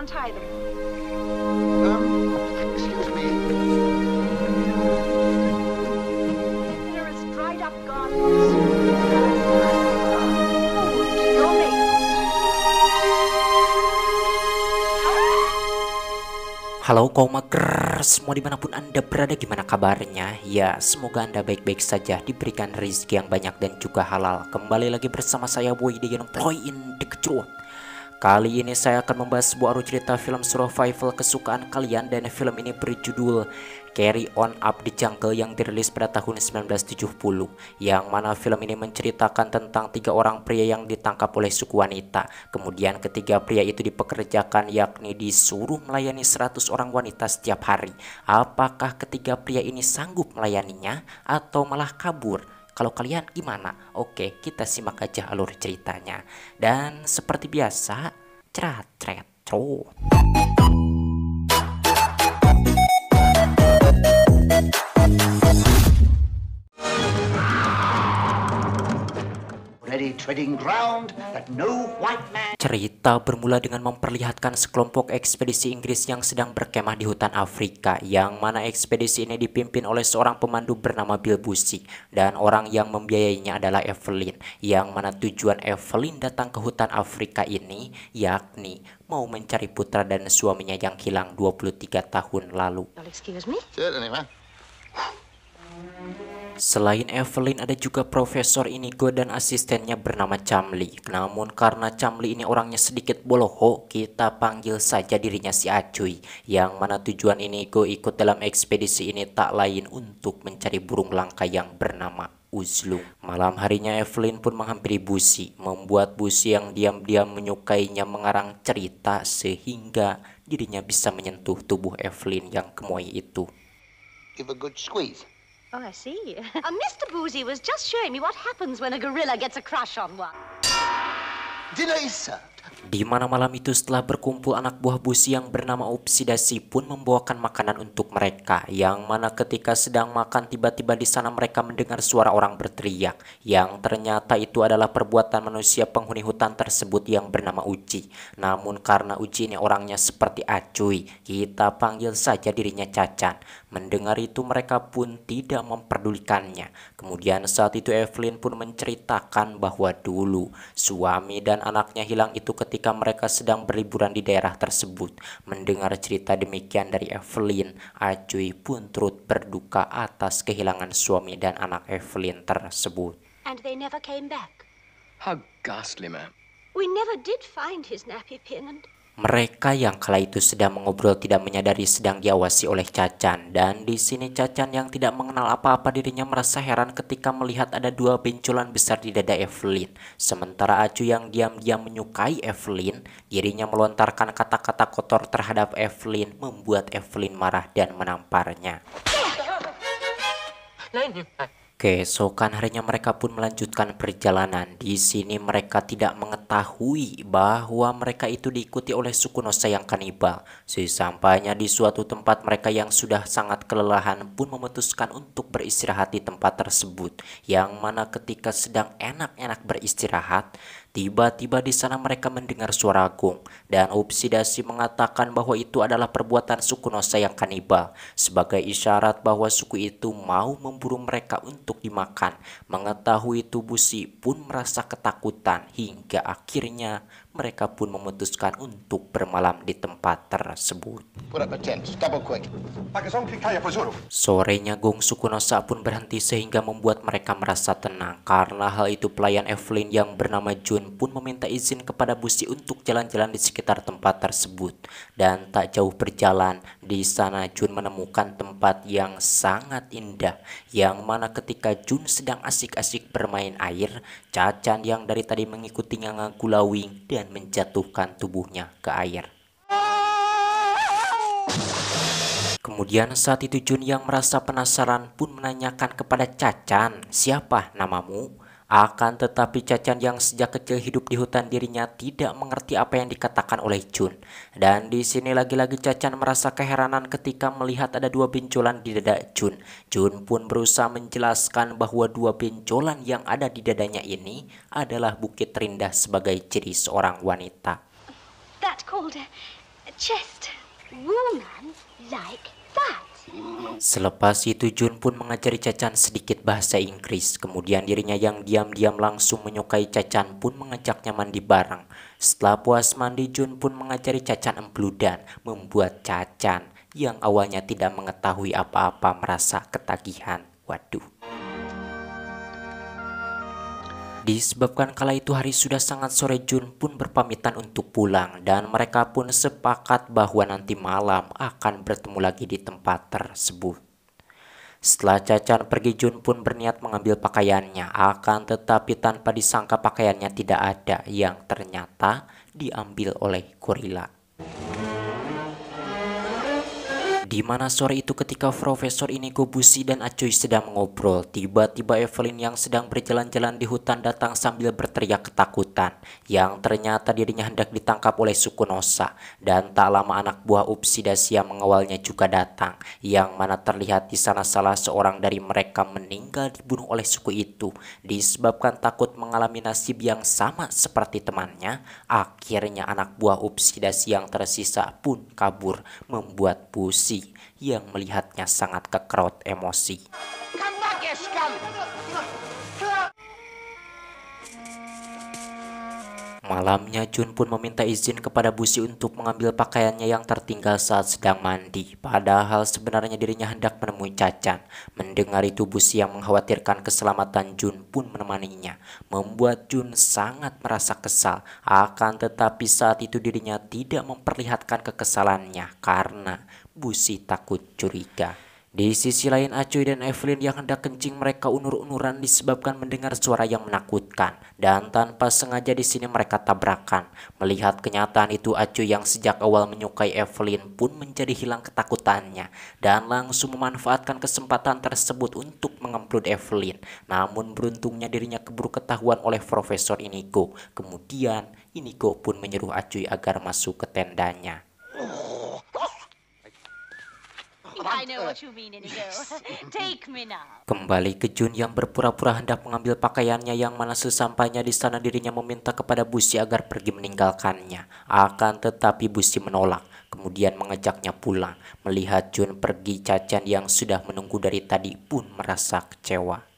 untie them. Excuse me. There is dried up gardens. Food, your mates. Halo kaum mager, semua dimanapun anda berada, gimana kabarnya? Ya, semoga anda baik-baik saja, diberikan rezeki yang banyak dan juga halal. Kembali lagi bersama saya Boy di Ploy in the Kecruat. Kali ini saya akan membahas sebuah alur cerita film survival kesukaan kalian, dan film ini berjudul Carry On Up the Jungle yang dirilis pada tahun 1970, yang mana film ini menceritakan tentang 3 orang pria yang ditangkap oleh suku wanita. Kemudian ketiga pria itu dipekerjakan, yakni disuruh melayani 100 orang wanita setiap hari. Apakah ketiga pria ini sanggup melayaninya atau malah kabur? Kalau kalian gimana? Oke, kita simak aja alur ceritanya. Dan seperti biasa, cerot. Treading ground that no white man. Cerita bermula dengan memperlihatkan sekelompok ekspedisi Inggris yang sedang berkemah di hutan Afrika, yang mana ekspedisi ini dipimpin oleh seorang pemandu bernama Bill Bussy, dan orang yang membiayainya adalah Evelyn, yang mana tujuan Evelyn datang ke hutan Afrika ini yakni mau mencari putra dan suaminya yang hilang 23 tahun lalu. Excuse me? Certainly, ma'am. Selain Evelyn, ada juga Profesor Inigo dan asistennya bernama Chamli. Namun karena Chamli ini orangnya sedikit boloho, kita panggil saja dirinya si Acuy, yang mana tujuan Inigo ikut dalam ekspedisi ini tak lain untuk mencari burung langka yang bernama Uzlu. Malam harinya Evelyn pun menghampiri Bussy, membuat Bussy yang diam-diam menyukainya mengarang cerita sehingga dirinya bisa menyentuh tubuh Evelyn yang gemoy itu. Give a good squeeze. Oh, I see. Mr. Boozy was just showing me what happens when a gorilla gets a crush on one. Dinner is served. Di mana malam itu setelah berkumpul, anak buah Bussy yang bernama Upsidasi pun membawakan makanan untuk mereka, yang mana ketika sedang makan tiba-tiba di sana mereka mendengar suara orang berteriak, yang ternyata itu adalah perbuatan manusia penghuni hutan tersebut yang bernama Uci. Namun karena Uci ini orangnya seperti Acuy, kita panggil saja dirinya Cacan. Mendengar itu mereka pun tidak memperdulikannya. Kemudian saat itu Evelyn pun menceritakan bahwa dulu suami dan anaknya hilang itu ketika mereka sedang berliburan di daerah tersebut. Mendengar cerita demikian dari Evelyn, Acuy pun turut berduka atas kehilangan suami dan anak Evelyn tersebut. And they never came back. How ghastly, ma'am. We never did find his nappy pin and... Mereka yang kala itu sedang mengobrol tidak menyadari sedang diawasi oleh Cacan, dan di sini Cacan yang tidak mengenal apa-apa dirinya merasa heran ketika melihat ada 2 benjolan besar di dada Evelyn. Sementara Acu yang diam-diam menyukai Evelyn, dirinya melontarkan kata-kata kotor terhadap Evelyn, membuat Evelyn marah dan menamparnya. Keesokan harinya mereka pun melanjutkan perjalanan. Di sini mereka tidak mengetahui bahwa mereka itu diikuti oleh suku Nosa yang kanibal. Sesampainya di suatu tempat, mereka yang sudah sangat kelelahan pun memutuskan untuk beristirahat di tempat tersebut. Yang mana ketika sedang enak-enak beristirahat, tiba-tiba di sana mereka mendengar suara gong, dan Upsidasi mengatakan bahwa itu adalah perbuatan suku Nosa yang kanibal, sebagai isyarat bahwa suku itu mau memburu mereka untuk dimakan. Mengetahui itu Bussy pun merasa ketakutan, hingga akhirnya mereka pun memutuskan untuk bermalam di tempat tersebut. Put up a tent. Double quick. Sorenya gong suku Nosa pun berhenti sehingga membuat mereka merasa tenang. Karena hal itu pelayan Evelyn yang bernama June pun meminta izin kepada Bussy untuk jalan-jalan di sekitar tempat tersebut. Dan tak jauh berjalan, di sana June menemukan tempat yang sangat indah, yang mana ketika June sedang asik-asik bermain air, Cacan yang dari tadi mengikutinya ngagulawing dan menjatuhkan tubuhnya ke air. Kemudian saat itu Jun yang merasa penasaran pun menanyakan kepada Cacan, "Siapa namamu?" Akan tetapi Cacan yang sejak kecil hidup di hutan dirinya tidak mengerti apa yang dikatakan oleh Jun. Dan di sini lagi-lagi Cacan merasa keheranan ketika melihat ada 2 benjolan di dada Jun. Jun pun berusaha menjelaskan bahwa 2 benjolan yang ada di dadanya ini adalah bukit terindah sebagai ciri seorang wanita. That called Chest. Woman like that. Selepas itu Jun pun mengajari Cha-chan sedikit bahasa Inggris. Kemudian dirinya yang diam-diam langsung menyukai Cha-chan pun mengajaknya mandi bareng. Setelah puas mandi, Jun pun mengajari Cha-chan empludan, membuat Cha-chan yang awalnya tidak mengetahui apa-apa merasa ketagihan. Waduh. Disebabkan kala itu hari sudah sangat sore, Jun pun berpamitan untuk pulang dan mereka pun sepakat bahwa nanti malam akan bertemu lagi di tempat tersebut. Setelah Cha-chan pergi, Jun pun berniat mengambil pakaiannya, akan tetapi tanpa disangka pakaiannya tidak ada yang ternyata diambil oleh gorila. Di mana sore itu ketika Profesor Inigo, Bushi, dan Acuy sedang mengobrol, tiba-tiba Evelyn yang sedang berjalan-jalan di hutan datang sambil berteriak ketakutan, yang ternyata dirinya hendak ditangkap oleh suku Nosa. Dan tak lama anak buah Upsidasi yang mengawalnya juga datang, yang mana terlihat di sana salah seorang dari mereka meninggal dibunuh oleh suku itu. Disebabkan takut mengalami nasib yang sama seperti temannya, akhirnya anak buah Upsidasi yang tersisa pun kabur, membuat Bushi yang melihatnya sangat kekerot emosi. Come back, you scum! Malamnya Jun pun meminta izin kepada Bushi untuk mengambil pakaiannya yang tertinggal saat sedang mandi. Padahal sebenarnya dirinya hendak menemui Cha-chan. Mendengar itu Bushi yang mengkhawatirkan keselamatan Jun pun menemaninya, membuat Jun sangat merasa kesal. Akan tetapi saat itu dirinya tidak memperlihatkan kekesalannya karena Bushi takut curiga. Di sisi lain Acuy dan Evelyn yang hendak kencing mereka unur-unuran disebabkan mendengar suara yang menakutkan dan tanpa sengaja di sini mereka tabrakan. Melihat kenyataan itu Acuy yang sejak awal menyukai Evelyn pun menjadi hilang ketakutannya dan langsung memanfaatkan kesempatan tersebut untuk mengemplud Evelyn. Namun beruntungnya dirinya keburu ketahuan oleh Profesor Inigo. Kemudian Inigo pun menyuruh Acuy agar masuk ke tendanya. I know what you mean, Inigo. Take me now. Kembali ke Jun yang berpura-pura hendak mengambil pakaiannya, yang mana sesampainya di sana dirinya meminta kepada Bushi agar pergi meninggalkannya. Akan tetapi Bushi menolak, kemudian mengajaknya pulang. Melihat Jun pergi, Cha-chan yang sudah menunggu dari tadi pun merasa kecewa.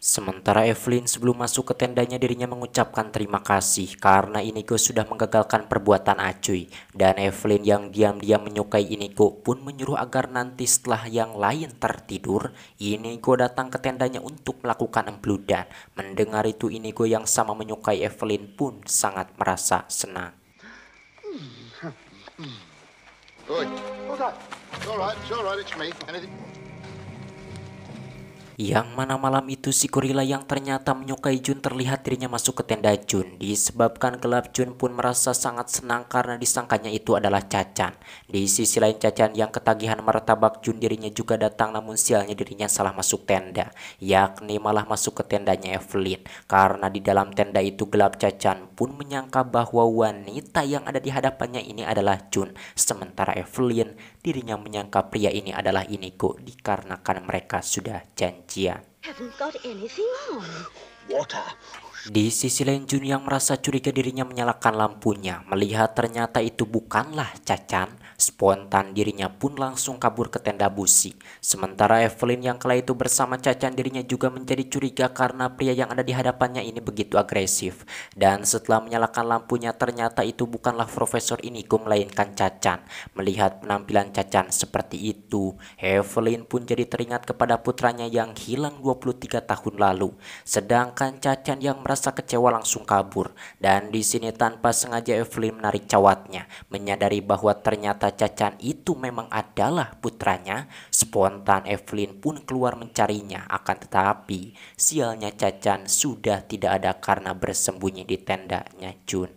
Sementara Evelyn sebelum masuk ke tendanya dirinya mengucapkan terima kasih karena Inigo sudah menggagalkan perbuatan Acuy. Dan Evelyn yang diam-diam menyukai Inigo pun menyuruh agar nanti setelah yang lain tertidur, Inigo datang ke tendanya untuk melakukan empludan. Mendengar itu Inigo yang sama menyukai Evelyn pun sangat merasa senang. Good. What's that? It's all right, it's me. Anything? Yang mana malam itu si gorila yang ternyata menyukai Jun terlihat dirinya masuk ke tenda Jun. Disebabkan gelap, Jun pun merasa sangat senang karena disangkanya itu adalah Cha-chan. Di sisi lain Cha-chan yang ketagihan martabak Jun dirinya juga datang, namun sialnya dirinya salah masuk tenda, yakni malah masuk ke tendanya Evelyn. Karena di dalam tenda itu gelap, Cha-chan pun menyangka bahwa wanita yang ada di hadapannya ini adalah Jun. Sementara Evelyn dirinya menyangka pria ini adalah Inigo dikarenakan mereka sudah janjian. Haven't got anything on. Water. Di sisi lain Jun yang merasa curiga dirinya menyalakan lampunya. Melihat ternyata itu bukanlah Cha-chan, spontan dirinya pun langsung kabur ke tenda Bushi. Sementara Evelyn yang kala itu bersama Cha-chan dirinya juga menjadi curiga karena pria yang ada di hadapannya ini begitu agresif. Dan setelah menyalakan lampunya ternyata itu bukanlah Profesor Inigo melainkan Cha-chan. Melihat penampilan Cha-chan seperti itu, Evelyn pun jadi teringat kepada putranya yang hilang 23 tahun lalu. Sedangkan Cha-chan yang merasa kecewa langsung kabur. Dan di sini tanpa sengaja Evelyn menarik cawatnya, menyadari bahwa ternyata Cha-chan itu memang adalah putranya. Spontan Evelyn pun keluar mencarinya, akan tetapi sialnya Cha-chan sudah tidak ada karena bersembunyi di tendanya Jun.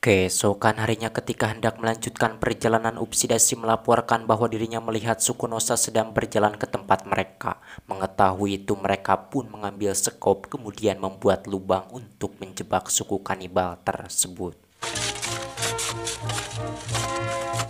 Keesokan harinya ketika hendak melanjutkan perjalanan, Upsidasi melaporkan bahwa dirinya melihat suku Nosa sedang berjalan ke tempat mereka. Mengetahui itu mereka pun mengambil sekop kemudian membuat lubang untuk menjebak suku kanibal tersebut.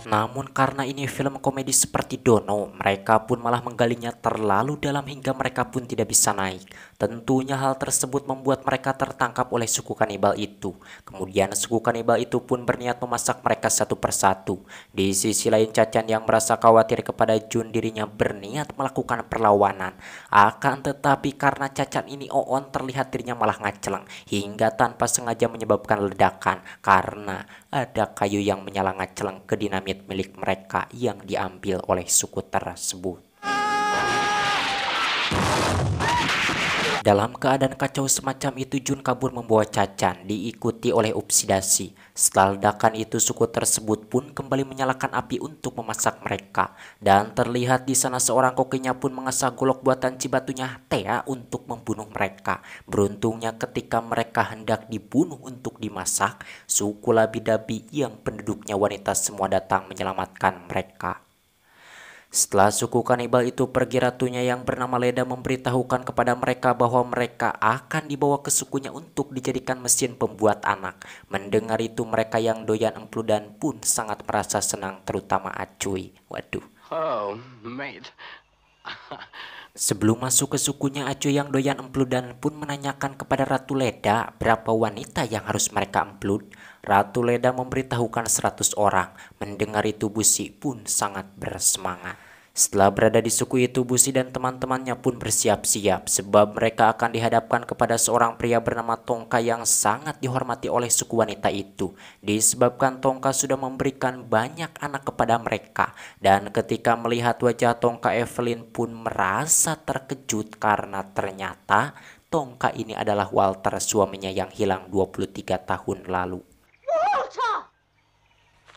Namun karena ini film komedi seperti Dono, mereka pun malah menggalinya terlalu dalam hingga mereka pun tidak bisa naik. Tentunya hal tersebut membuat mereka tertangkap oleh suku kanibal itu. Kemudian suku kanibal itu pun berniat memasak mereka satu persatu. Di sisi lain Cacan yang merasa khawatir kepada Jun dirinya berniat melakukan perlawanan. Akan tetapi karena Cacan ini Oon terlihat dirinya malah ngaceleng hingga tanpa sengaja menyebabkan ledakan karena ada kayu yang menyala ngaceleng ke dinamit milik mereka yang diambil oleh suku tersebut. Dalam keadaan kacau semacam itu Jun kabur membawa Cacan diikuti oleh Upsidasi. Setelah ledakan itu suku tersebut pun kembali menyalakan api untuk memasak mereka. Dan terlihat di sana seorang kokinya pun mengasah golok buatan Cibatunya Thea untuk membunuh mereka. Beruntungnya ketika mereka hendak dibunuh untuk dimasak, suku Labi-Dabi yang penduduknya wanita semua datang menyelamatkan mereka. Setelah suku kanibal itu pergi, ratunya yang bernama Leda memberitahukan kepada mereka bahwa mereka akan dibawa ke sukunya untuk dijadikan mesin pembuat anak. Mendengar itu mereka yang doyan empludan pun sangat merasa senang, terutama Acuy. Waduh. Oh, mate. Sebelum masuk ke sukunya, Acuy yang doyan empludan pun menanyakan kepada Ratu Leda berapa wanita yang harus mereka emplud. Ratu Leda memberitahukan 100 orang. Mendengar itu Busi pun sangat bersemangat. Setelah berada di suku itu, Busi dan teman-temannya pun bersiap-siap sebab mereka akan dihadapkan kepada seorang pria bernama Tongka yang sangat dihormati oleh suku wanita itu. Disebabkan Tongka sudah memberikan banyak anak kepada mereka. Dan ketika melihat wajah Tongka, Evelyn pun merasa terkejut karena ternyata Tongka ini adalah Walter, suaminya yang hilang 23 tahun lalu.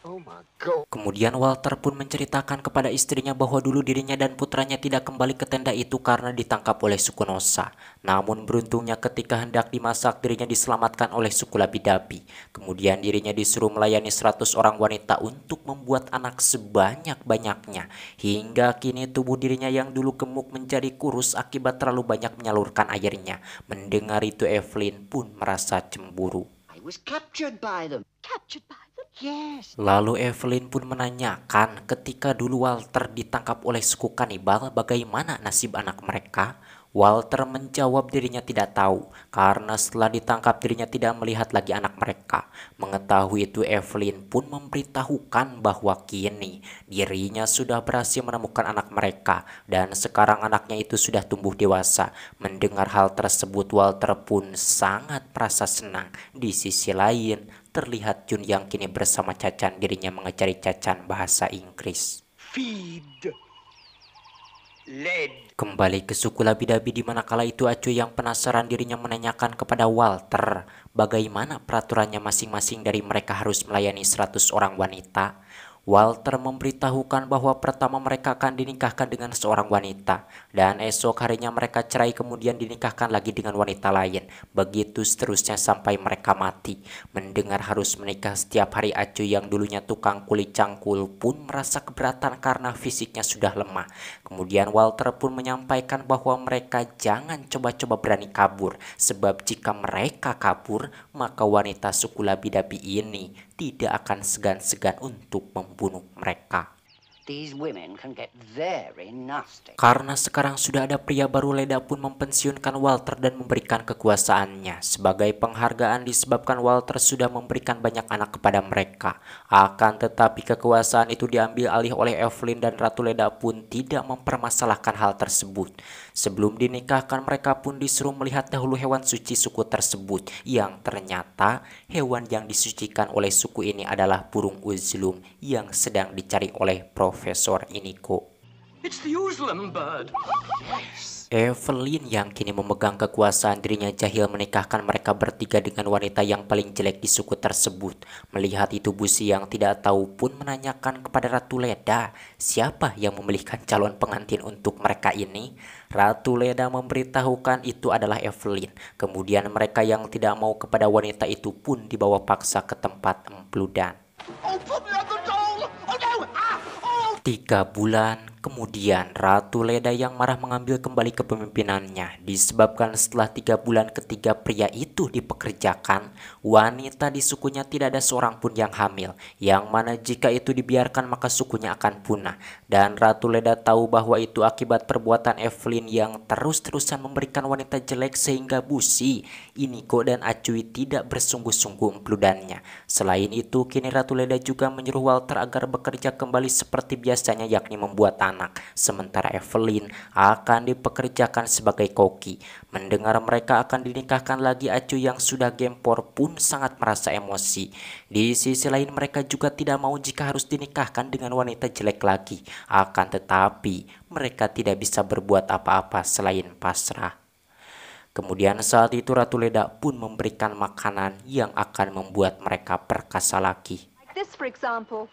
Oh my God. Kemudian Walter pun menceritakan kepada istrinya bahwa dulu dirinya dan putranya tidak kembali ke tenda itu karena ditangkap oleh suku Nosa. Namun beruntungnya ketika hendak dimasak dirinya diselamatkan oleh suku Labi-Dabi. Kemudian dirinya disuruh melayani 100 orang wanita untuk membuat anak sebanyak-banyaknya. Hingga kini tubuh dirinya yang dulu gemuk menjadi kurus akibat terlalu banyak menyalurkan airnya. Mendengar itu Evelyn pun merasa cemburu. I was captured by them. Captured by them? Yes. Lalu Evelyn pun menanyakan ketika dulu Walter ditangkap oleh suku kanibal bagaimana nasib anak mereka. Walter menjawab dirinya tidak tahu karena setelah ditangkap dirinya tidak melihat lagi anak mereka. Mengetahui itu Evelyn pun memberitahukan bahwa kini dirinya sudah berhasil menemukan anak mereka dan sekarang anaknya itu sudah tumbuh dewasa. Mendengar hal tersebut Walter pun sangat merasa senang. Di sisi lain terlihat Jun yang kini bersama Cacan dirinya mengajari Cacan bahasa Inggris. Feed. Lead. Kembali ke suku Labi-Dabi di mana kala itu Acuy yang penasaran dirinya menanyakan kepada Walter bagaimana peraturannya masing-masing dari mereka harus melayani 100 orang wanita. Walter memberitahukan bahwa pertama mereka akan dinikahkan dengan seorang wanita dan esok harinya mereka cerai kemudian dinikahkan lagi dengan wanita lain. Begitu seterusnya sampai mereka mati. Mendengar harus menikah setiap hari Acuy yang dulunya tukang kulit cangkul pun merasa keberatan karena fisiknya sudah lemah. Kemudian Walter pun menyampaikan bahwa mereka jangan coba-coba berani kabur sebab jika mereka kabur maka wanita suku Labi-Dabi ini tidak akan segan-segan untuk membunuh mereka. These women can get very nasty. Karena sekarang sudah ada pria baru, Leda pun mempensiunkan Walter dan memberikan kekuasaannya. Sebagai penghargaan disebabkan Walter sudah memberikan banyak anak kepada mereka. Akan tetapi kekuasaan itu diambil alih oleh Evelyn dan Ratu Leda pun tidak mempermasalahkan hal tersebut. Sebelum dinikahkan mereka pun disuruh melihat dahulu hewan suci suku tersebut. Yang ternyata hewan yang disucikan oleh suku ini adalah burung uzlum yang sedang dicari oleh Profesor Iniko. It's the Uzlam bird. Evelyn yang kini memegang kekuasaan dirinya jahil menikahkan mereka bertiga dengan wanita yang paling jelek di suku tersebut. Melihat itu Busi yang tidak tahu pun menanyakan kepada Ratu Leda siapa yang memilihkan calon pengantin untuk mereka ini. Ratu Leda memberitahukan itu adalah Evelyn. Kemudian mereka yang tidak mau kepada wanita itu pun dibawa paksa ke tempat empludan. 3 bulan Kemudian Ratu Leda yang marah mengambil kembali kepemimpinannya disebabkan setelah 3 bulan ketiga pria itu dipekerjakan, wanita di sukunya tidak ada seorang pun yang hamil, yang mana jika itu dibiarkan maka sukunya akan punah. Dan Ratu Leda tahu bahwa itu akibat perbuatan Evelyn yang terus-terusan memberikan wanita jelek sehingga Busi, Inigo dan Acuy tidak bersungguh-sungguh mempludannya. Selain itu, kini Ratu Leda juga menyuruh Walter agar bekerja kembali seperti biasanya, yakni membuat anak. Sementara Evelyn akan dipekerjakan sebagai koki. Mendengar mereka akan dinikahkan lagi, Acuy yang sudah gempor pun sangat merasa emosi. Di sisi lain mereka juga tidak mau jika harus dinikahkan dengan wanita jelek lagi. Akan tetapi mereka tidak bisa berbuat apa-apa selain pasrah. Kemudian saat itu Ratu Leda pun memberikan makanan yang akan membuat mereka perkasa lagi. Like this, for example.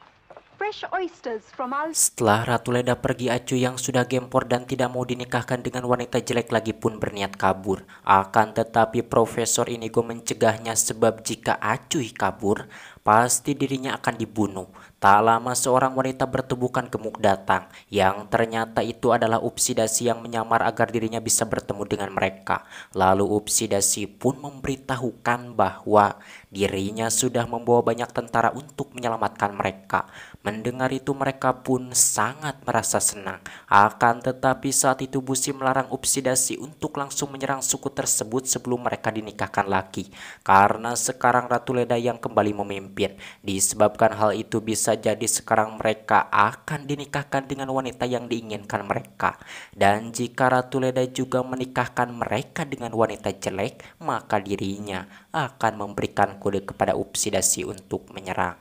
Fresh oysters from our... Setelah Ratu Leda pergi, Acuy yang sudah gempor dan tidak mau dinikahkan dengan wanita jelek lagi pun berniat kabur. Akan tetapi Profesor Inigo mencegahnya sebab jika Acuy kabur, pasti dirinya akan dibunuh. Tak lama seorang wanita bertubuhkan gemuk datang, yang ternyata itu adalah Upsidasi yang menyamar agar dirinya bisa bertemu dengan mereka. Lalu Upsidasi pun memberitahukan bahwa dirinya sudah membawa banyak tentara untuk menyelamatkan mereka. Mendengar itu mereka pun sangat merasa senang. Akan tetapi saat itu Busi melarang Upsidasi untuk langsung menyerang suku tersebut sebelum mereka dinikahkan lagi. Karena sekarang Ratu Leda yang kembali memimpin. Disebabkan hal itu bisa jadi sekarang mereka akan dinikahkan dengan wanita yang diinginkan mereka. Dan jika Ratu Leda juga menikahkan mereka dengan wanita jelek, maka dirinya akan memberikan kode kepada Upsidasi untuk menyerang.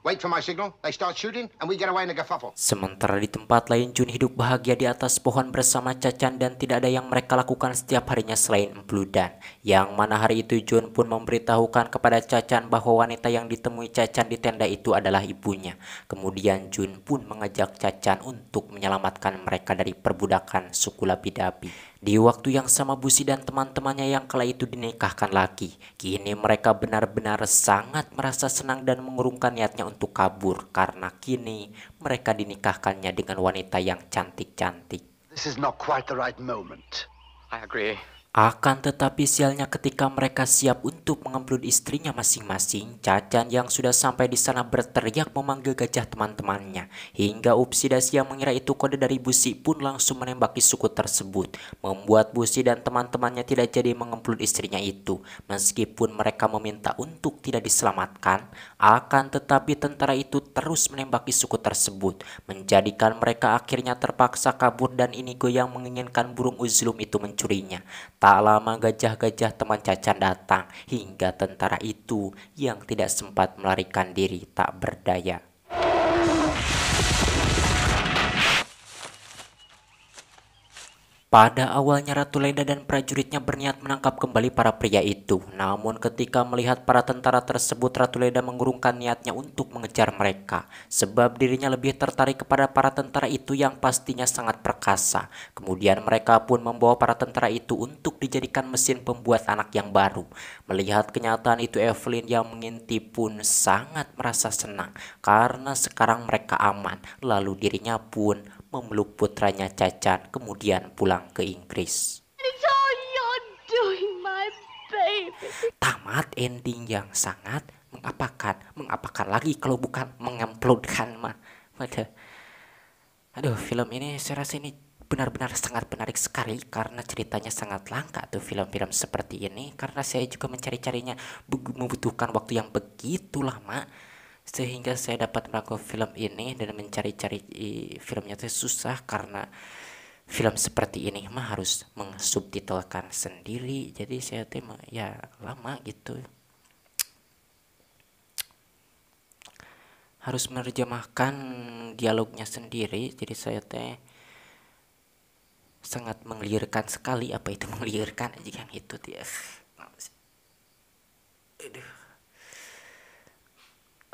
Wait for my signal, they start shooting, and we get away in a kerfuffle. Sementara di tempat lain Jun hidup bahagia di atas pohon bersama Cacan dan tidak ada yang mereka lakukan setiap harinya selain empludan. Yang mana hari itu Jun pun memberitahukan kepada Cacan bahwa wanita yang ditemui Cacan di tenda itu adalah ibunya. Kemudian Jun pun mengajak Cacan untuk menyelamatkan mereka dari perbudakan suku Lapidapi. Di waktu yang sama Busi dan teman-temannya yang kala itu dinikahkan lagi. Kini mereka benar-benar sangat merasa senang dan mengurungkan niatnya untuk kabur karena kini mereka dinikahkannya dengan wanita yang cantik-cantik. This is not quite the right moment. I agree. Akan tetapi sialnya ketika mereka siap untuk mengemblud istrinya masing-masing, Cacan yang sudah sampai di sana berteriak memanggil gajah teman-temannya. Hingga Upsidasi yang mengira itu kode dari Busi pun langsung menembaki suku tersebut. Membuat Busi dan teman-temannya tidak jadi mengemblud istrinya itu. Meskipun mereka meminta untuk tidak diselamatkan, akan tetapi tentara itu terus menembaki suku tersebut. Menjadikan mereka akhirnya terpaksa kabur dan Inigo yang menginginkan burung uzlum itu mencurinya. Tak lama gajah-gajah teman Cacan datang hingga tentara itu yang tidak sempat melarikan diri tak berdaya. Pada awalnya Ratu Leda dan prajuritnya berniat menangkap kembali para pria itu. Namun ketika melihat para tentara tersebut, Ratu Leda mengurungkan niatnya untuk mengejar mereka. Sebab dirinya lebih tertarik kepada para tentara itu yang pastinya sangat perkasa. Kemudian mereka pun membawa para tentara itu untuk dijadikan mesin pembuat anak yang baru. Melihat kenyataan itu, Evelyn yang mengintip pun sangat merasa senang. Karena sekarang mereka aman. Lalu dirinya pun memeluk putranya Cacan kemudian pulang ke Inggris. It's all you're doing, my baby. Tamat ending yang sangat mengapakan lagi kalau bukan mengemplodkan mah. Aduh, film ini saya rasa ini benar-benar sangat menarik sekali karena ceritanya sangat langka tuh film-film seperti ini, karena saya juga mencari-carinya membutuhkan waktu yang begitu lama. Sehingga saya dapat melakukan film ini dan mencari-cari filmnya itu susah karena film seperti ini mah harus mengsubtitelkan sendiri. Jadi saya tuh ya lama gitu. Harus menerjemahkan dialognya sendiri. Jadi saya teh sangat mengelirkan sekali. Apa itu mengelirkan aja yang itu dia.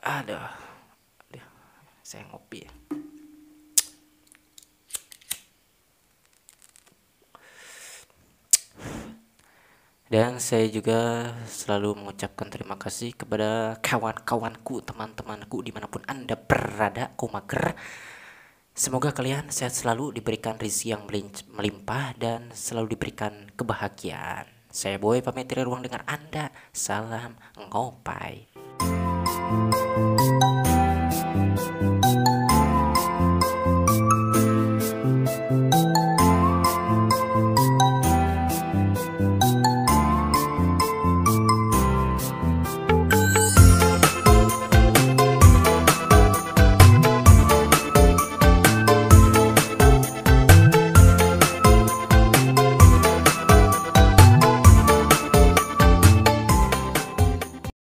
Aduh, saya ngopi ya. Dan saya juga selalu mengucapkan terima kasih kepada kawan-kawanku, teman-temanku dimanapun Anda berada, Komager. Semoga kalian sehat selalu, diberikan rezeki yang melimpah dan selalu diberikan kebahagiaan. Saya Boy pamit dari ruang dengar Anda. Salam ngopai.